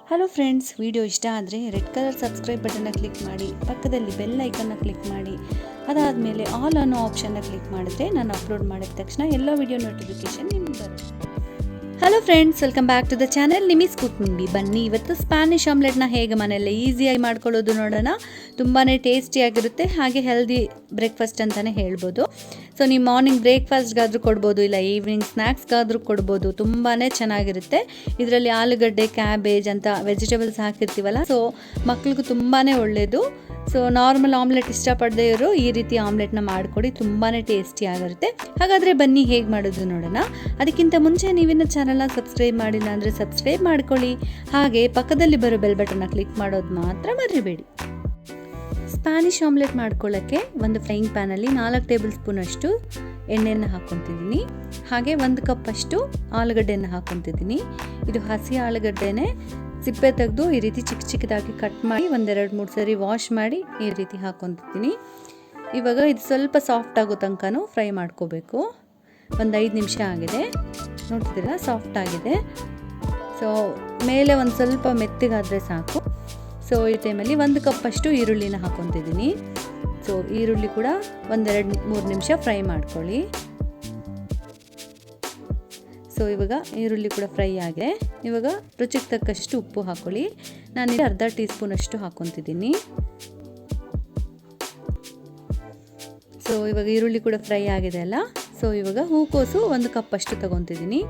Hello friends, video ಇಷ್ಟ ಆದರೆ red colour subscribe ಬಟನ್ನ ಕ್ಲಿಕ್ ಮಾಡಿ, ಪಕ್ಕದಲ್ಲಿ ಬೆಲ್ ಐಕನ್ನ ಕ್ಲಿಕ್ ಮಾಡಿ, ಅದಾದಮೇಲೆ ಆಲ್ ಅನ್ನೋ ಆಪ್ಷನ್ನ ಕ್ಲಿಕ್ ಮಾಡಿದ್ರೆ ನಾನು ಅಪ್ಲೋಡ್ ಮಾಡಿದ ತಕ್ಷಣ ಎಲ್ಲ ವಿಡಿಯೋ ನೋಟಿಫಿಕೇಶನ್ ನಿಮಗೆ ಬರುತ್ತೆ. Hello friends, welcome back to the channel Nimi's cooking. ಬನ್ನಿ ಇವತ್ತು ಸ್ಪ್ಯಾನಿಷ್ ಆಮ್ಲೆಟ್ನ ಹೇಗೆ ಮನೆಯಲ್ಲೇ ಈಸಿಯಾಗಿ ಮಾಡ್ಕೊಳ್ಳೋದು ನೋಡೋಣ. ತುಂಬಾ ಟೇಸ್ಟಿಯಾಗಿರುತ್ತೆ, ಹಾಗೆ ಹೆಲ್ದಿ ಬ್ರೇಕ್ಫಾಸ್ಟ್ ಅಂತಲೇ ಹೇಳ್ಬೋದು. ಸೊ ನೀವು ಮಾರ್ನಿಂಗ್ ಬ್ರೇಕ್ಫಾಸ್ಟ್ಗಾದರೂ ಕೊಡ್ಬೋದು, ಇಲ್ಲ ಈವ್ನಿಂಗ್ ಸ್ನ್ಯಾಕ್ಸ್ಗಾದರೂ ಕೊಡ್ಬೋದು. ತುಂಬಾ ಚೆನ್ನಾಗಿರುತ್ತೆ. ಇದರಲ್ಲಿ ಆಲೂಗಡ್ಡೆ, ಕ್ಯಾಬೇಜ್ ಅಂತ ವೆಜಿಟೇಬಲ್ಸ್ ಹಾಕಿರ್ತೀವಲ್ಲ, ಸೊ ಮಕ್ಳಿಗೂ ತುಂಬಾ ಒಳ್ಳೆಯದು. ಸೊ ನಾರ್ಮಲ್ ಆಮ್ಲೆಟ್ ಇಷ್ಟಪಡದೇ ಇರೋ ಈ ರೀತಿ ಆಮ್ಲೆಟ್ನ ಮಾಡಿಕೊಡಿ, ತುಂಬಾ ಟೇಸ್ಟಿಯಾಗಿರುತ್ತೆ. ಹಾಗಾದರೆ ಬನ್ನಿ ಹೇಗೆ ಮಾಡೋದು ನೋಡೋಣ. ಅದಕ್ಕಿಂತ ಮುಂಚೆ ನೀವಿನ್ನ ಚಾನಲ್ನ ಸಬ್ಸ್ಕ್ರೈಬ್ ಮಾಡಿಲ್ಲ ಅಂದರೆ ಸಬ್ಸ್ಕ್ರೈಬ್ ಮಾಡ್ಕೊಳ್ಳಿ, ಹಾಗೆ ಪಕ್ಕದಲ್ಲಿ ಬರೋ ಬೆಲ್ ಬಟನ್ನ ಕ್ಲಿಕ್ ಮಾಡೋದು ಮಾತ್ರ ಮರಿಬೇಡಿ. ಸ್ಪ್ಯಾನಿಷ್ ಆಮ್ಲೆಟ್ ಮಾಡ್ಕೊಳ್ಳೋಕ್ಕೆ ಒಂದು ಫ್ರೈಯಿಂಗ್ ಪ್ಯಾನಲ್ಲಿ 4 ಟೇಬಲ್ ಸ್ಪೂನ್ ಅಷ್ಟು ಎಣ್ಣೆಯನ್ನು ಹಾಕ್ಕೊತಿದ್ದೀನಿ. ಹಾಗೆ 1 ಕಪ್ ಅಷ್ಟು ಆಲೂಗಡ್ಡೆಯನ್ನು ಹಾಕ್ಕೊತಿದ್ದೀನಿ. ಇದು ಹಸಿ ಆಲೂಗಡ್ಡೆನೇ ಸಿಪ್ಪೆ ತೆಗೆದು ಈ ರೀತಿ ಚಿಕ್ಕ ಚಿಕ್ಕದಾಗಿ ಕಟ್ ಮಾಡಿ 1-2-3 ಸರಿ ವಾಶ್ ಮಾಡಿ ಈ ರೀತಿ ಹಾಕ್ಕೊತಿದ್ದೀನಿ. ಇವಾಗ ಇದು ಸ್ವಲ್ಪ ಸಾಫ್ಟ್ ಆಗೋ ತನಕನೂ ಫ್ರೈ ಮಾಡ್ಕೋಬೇಕು. ಒಂದು 5 ನಿಮಿಷ ಆಗಿದೆ, ನೋಡ್ತಿದ್ದೀರಾ ಸಾಫ್ಟ್ ಆಗಿದೆ. ಸೊ ಮೇಲೆ ಒಂದು ಸ್ವಲ್ಪ ಮೆತ್ತಗಾದರೆ ಸಾಕು. ಸೊ ಈ ಟೈಮಲ್ಲಿ 1 ಕಪ್ ಅಷ್ಟು ಈರುಳ್ಳಿನ ಹಾಕ್ಕೊತಿದ್ದೀನಿ. ಸೊ ಈರುಳ್ಳಿ ಕೂಡ 1-2-3 ನಿಮಿಷ ಫ್ರೈ ಮಾಡ್ಕೊಳ್ಳಿ. ಸೊ ಇವಾಗ ಈರುಳ್ಳಿ ಕೂಡ ಫ್ರೈ ಆಗಿದೆ. ಇವಾಗ ರುಚಿಗೆ ತಕ್ಕಷ್ಟು ಉಪ್ಪು ಹಾಕ್ಕೊಳ್ಳಿ. ನಾನಿಲ್ಲಿ ಅರ್ಧ ಟೀ ಸ್ಪೂನ್ ಅಷ್ಟು ಹಾಕ್ಕೊತಿದ್ದೀನಿ. ಸೊ ಇವಾಗ ಈರುಳ್ಳಿ ಕೂಡ ಫ್ರೈ ಆಗಿದೆ ಅಲ್ಲ. ಸೊ ಇವಾಗ ಹೂಕೋಸು 1 ಕಪ್ ಅಷ್ಟು ತೊಗೊತಿದ್ದೀನಿ.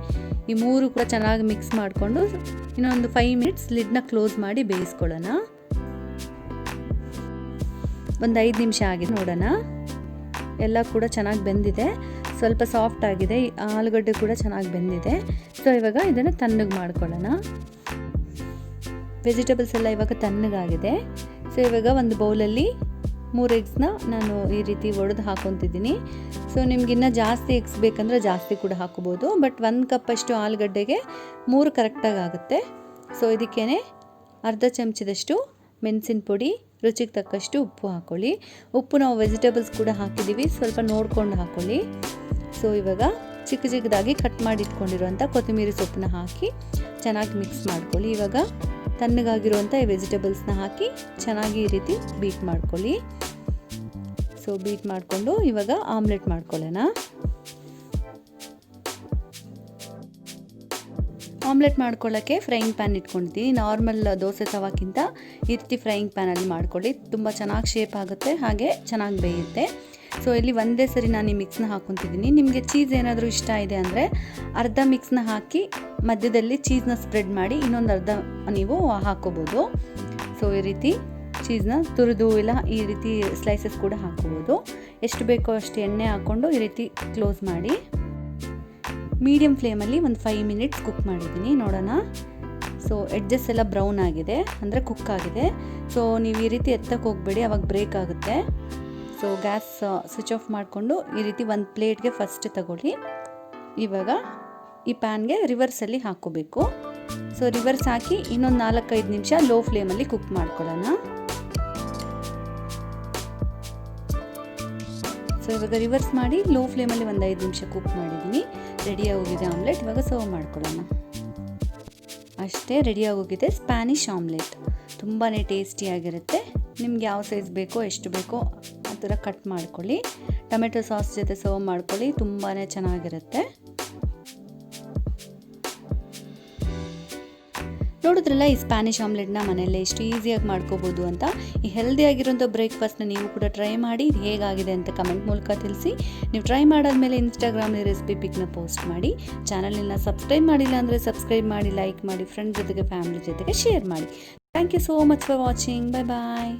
ಈ 3 ಕೂಡ ಚೆನ್ನಾಗಿ ಮಿಕ್ಸ್ ಮಾಡಿಕೊಂಡು ಇನ್ನೊಂದು 5 ಮಿನಿಟ್ಸ್ ಲಿಡ್ನ ಕ್ಲೋಸ್ ಮಾಡಿ ಬೇಯಿಸ್ಕೊಳ್ಳೋಣ. ಒಂದು 5 ನಿಮಿಷ ಆಗಿದೆ, ನೋಡೋಣ. ಎಲ್ಲ ಕೂಡ ಚೆನ್ನಾಗಿ ಬೆಂದಿದೆ, ಸ್ವಲ್ಪ ಸಾಫ್ಟ್ ಆಗಿದೆ, ಆಲೂಗಡ್ಡೆ ಕೂಡ ಚೆನ್ನಾಗಿ ಬೆಂದಿದೆ. ಸೊ ಇವಾಗ ಇದನ್ನು ತಣ್ಣಗೆ ಮಾಡ್ಕೊಳ್ಳೋಣ. ವೆಜಿಟೇಬಲ್ಸ್ ಎಲ್ಲ ಇವಾಗ ತಣ್ಣಗಾಗಿದೆ. ಸೊ ಇವಾಗ ಒಂದು ಬೌಲಲ್ಲಿ 3 ಎಗ್ಸ್ನ ನಾನು ಈ ರೀತಿ ಒಡೆದು ಹಾಕ್ಕೊತಿದ್ದೀನಿ. ಸೊ ನಿಮ್ಗಿನ್ನ ಜಾಸ್ತಿ ಎಗ್ಸ್ ಬೇಕಂದ್ರೆ ಜಾಸ್ತಿ ಕೂಡ ಹಾಕೋಬೋದು, ಬಟ್ 1 ಕಪ್ ಅಷ್ಟು ಆಲೂಗಡ್ಡೆಗೆ 3 ಕರೆಕ್ಟಾಗಿ ಆಗುತ್ತೆ. ಸೊ ಇದಕ್ಕೇ ಅರ್ಧ ಚಮಚದಷ್ಟು ಮೆಣಸಿನ ಪುಡಿ, ರುಚಿಗೆ ತಕ್ಕಷ್ಟು ಉಪ್ಪು ಹಾಕ್ಕೊಳ್ಳಿ. ಉಪ್ಪು ನಾವು ವೆಜಿಟೇಬಲ್ಸ್ ಕೂಡ ಹಾಕಿದ್ದೀವಿ, ಸ್ವಲ್ಪ ನೋಡ್ಕೊಂಡು ಹಾಕ್ಕೊಳ್ಳಿ. ಸೊ ಇವಾಗ ಚಿಕ್ಕ ಚಿಕ್ಕದಾಗಿ ಕಟ್ ಮಾಡಿ ಇಟ್ಕೊಂಡಿರುವಂಥ ಕೊತ್ತಂಬರಿ ಸೊಪ್ಪನ್ನ ಹಾಕಿ ಚೆನ್ನಾಗಿ ಮಿಕ್ಸ್ ಮಾಡ್ಕೊಳ್ಳಿ. ಇವಾಗ ತಣ್ಣಗಾಗಿರುವಂಥ ಈ ವೆಜಿಟೇಬಲ್ಸ್ನ ಹಾಕಿ ಚೆನ್ನಾಗಿ ಈ ರೀತಿ ಬೀಟ್ ಮಾಡ್ಕೊಳ್ಳಿ. ಸೊ ಬೀಟ್ ಮಾಡಿಕೊಂಡು ಇವಾಗ ಆಮ್ಲೆಟ್ ಮಾಡ್ಕೊಳ್ಳೋಣ. ಆಮ್ಲೆಟ್ ಮಾಡ್ಕೊಳ್ಳೋಕ್ಕೆ ಫ್ರೈಯಿಂಗ್ ಪ್ಯಾನ್ ಇಟ್ಕೊಂಡಿದ್ದೀನಿ. ನಾರ್ಮಲ್ ದೋಸೆ ತವಕ್ಕಿಂತ ಈ ರೀತಿ ಫ್ರೈಯಿಂಗ್ ಪ್ಯಾನಲ್ಲಿ ಮಾಡ್ಕೊಳ್ಳಿ, ತುಂಬ ಚೆನ್ನಾಗಿ ಶೇಪ್ ಆಗುತ್ತೆ, ಹಾಗೆ ಚೆನ್ನಾಗಿ ಬೇಯುತ್ತೆ. ಸೊ ಇಲ್ಲಿ ಒಂದೇ ಸರಿ ನಾನು ಈ ಮಿಕ್ಸ್ನ ಹಾಕ್ಕೊತಿದ್ದೀನಿ. ನಿಮಗೆ ಚೀಸ್ ಏನಾದರೂ ಇಷ್ಟ ಇದೆ ಅಂದರೆ ಅರ್ಧ ಮಿಕ್ಸ್ನ ಹಾಕಿ ಮಧ್ಯದಲ್ಲಿ ಚೀಸ್ನ ಸ್ಪ್ರೆಡ್ ಮಾಡಿ ಇನ್ನೊಂದು ಅರ್ಧ ನೀವು ಹಾಕ್ಕೋಬೋದು. ಸೊ ಈ ರೀತಿ ಚೀಸ್ನ ತುರಿದು ಇಲ್ಲ ಈ ರೀತಿ ಸ್ಲೈಸಸ್ ಕೂಡ ಹಾಕ್ಕೋಬೋದು. ಎಷ್ಟು ಬೇಕೋ ಅಷ್ಟು ಎಣ್ಣೆ ಹಾಕ್ಕೊಂಡು ಈ ರೀತಿ ಕ್ಲೋಸ್ ಮಾಡಿ ಮೀಡಿಯಮ್ ಫ್ಲೇಮಲ್ಲಿ ಒಂದು 5 ಮಿನಿಟ್ಸ್ ಕುಕ್ ಮಾಡಿದ್ದೀನಿ, ನೋಡೋಣ. ಸೊ ಎಡ್ಜಸ್ ಎಲ್ಲ ಬ್ರೌನ್ ಆಗಿದೆ, ಅಂದರೆ ಕುಕ್ ಆಗಿದೆ. ಸೊ ನೀವು ಈ ರೀತಿ ಎತ್ತಕ್ಕೆ ಹೋಗಬೇಡಿ, ಅವಾಗ ಬ್ರೇಕ್ ಆಗುತ್ತೆ. ಸೊ ಗ್ಯಾಸ್ ಸ್ವಿಚ್ ಆಫ್ ಮಾಡಿಕೊಂಡು ಈ ರೀತಿ ಒಂದು ಪ್ಲೇಟ್ಗೆ ಫಸ್ಟ್ ತಗೊಳ್ಳಿ. ಇವಾಗ ಈ ಪ್ಯಾನ್ಗೆ ರಿವರ್ಸಲ್ಲಿ ಹಾಕ್ಕೋಬೇಕು. ಸೊ ರಿವರ್ಸ್ ಹಾಕಿ ಇನ್ನೊಂದು 4-5 ನಿಮಿಷ ಲೋ ಫ್ಲೇಮಲ್ಲಿ ಕುಕ್ ಮಾಡ್ಕೊಳ್ಳೋಣ. ಸೊ ಇವಾಗ ರಿವರ್ಸ್ ಮಾಡಿ ಲೋ ಫ್ಲೇಮಲ್ಲಿ ಒಂದು 5 ನಿಮಿಷ ಕುಕ್ ಮಾಡಿದ್ದೀನಿ. ರೆಡಿಯಾಗೋಗಿದೆ ಆಮ್ಲೆಟ್. ಇವಾಗ ಸರ್ವ್ ಮಾಡ್ಕೊಳ್ಳೋಣ. ಅಷ್ಟೇ, ರೆಡಿಯಾಗೋಗಿದೆ ಸ್ಪ್ಯಾನಿಷ್ ಆಮ್ಲೆಟ್. ತುಂಬಾ ಟೇಸ್ಟಿಯಾಗಿರುತ್ತೆ. ನಿಮ್ಗೆ ಯಾವ ಸೈಜ್ ಬೇಕೋ ಎಷ್ಟು ಬೇಕೋ ಆ ಥರ ಕಟ್ ಮಾಡ್ಕೊಳ್ಳಿ. ಟೊಮೆಟೊ ಸಾಸ್ ಜೊತೆ ಸರ್ವ್ ಮಾಡ್ಕೊಳ್ಳಿ, ತುಂಬಾ ಚೆನ್ನಾಗಿರುತ್ತೆ. ನೋಡಿದ್ರಲ್ಲ ಈ ಸ್ಪ್ಯಾನಿಷ್ ಆಮ್ಲೆಟ್ನ ಮನೆಯಲ್ಲೇ ಎಷ್ಟು ಈಸಿಯಾಗಿ ಮಾಡ್ಕೋಬೋದು ಅಂತ. ಈ ಹೆಲ್ದಿಯಾಗಿರೋಂಥ ಬ್ರೇಕ್ಫಾಸ್ಟ್ನ ನೀವು ಕೂಡ ಟ್ರೈ ಮಾಡಿ, ಹೇಗಾಗಿದೆ ಅಂತ ಕಮೆಂಟ್ ಮೂಲಕ ತಿಳಿಸಿ. ನೀವು ಟ್ರೈ ಮಾಡಾದ್ಮೇಲೆ ಇನ್ಸ್ಟಾಗ್ರಾಮ್ನಲ್ಲಿ ರೆಸಿಪಿ ಪಿಕ್ನ ಪೋಸ್ಟ್ ಮಾಡಿ. ಚಾನಲ್ನ ಸಬ್ಸ್ಕ್ರೈಬ್ ಮಾಡಿಲ್ಲ ಅಂದರೆ ಸಬ್ಸ್ಕ್ರೈಬ್ ಮಾಡಿ, ಲೈಕ್ ಮಾಡಿ, ಫ್ರೆಂಡ್ ಜೊತೆಗೆ ಫ್ಯಾಮಿಲಿ ಜೊತೆಗೆ ಶೇರ್ ಮಾಡಿ. Thank you so much for watching. Bye bye.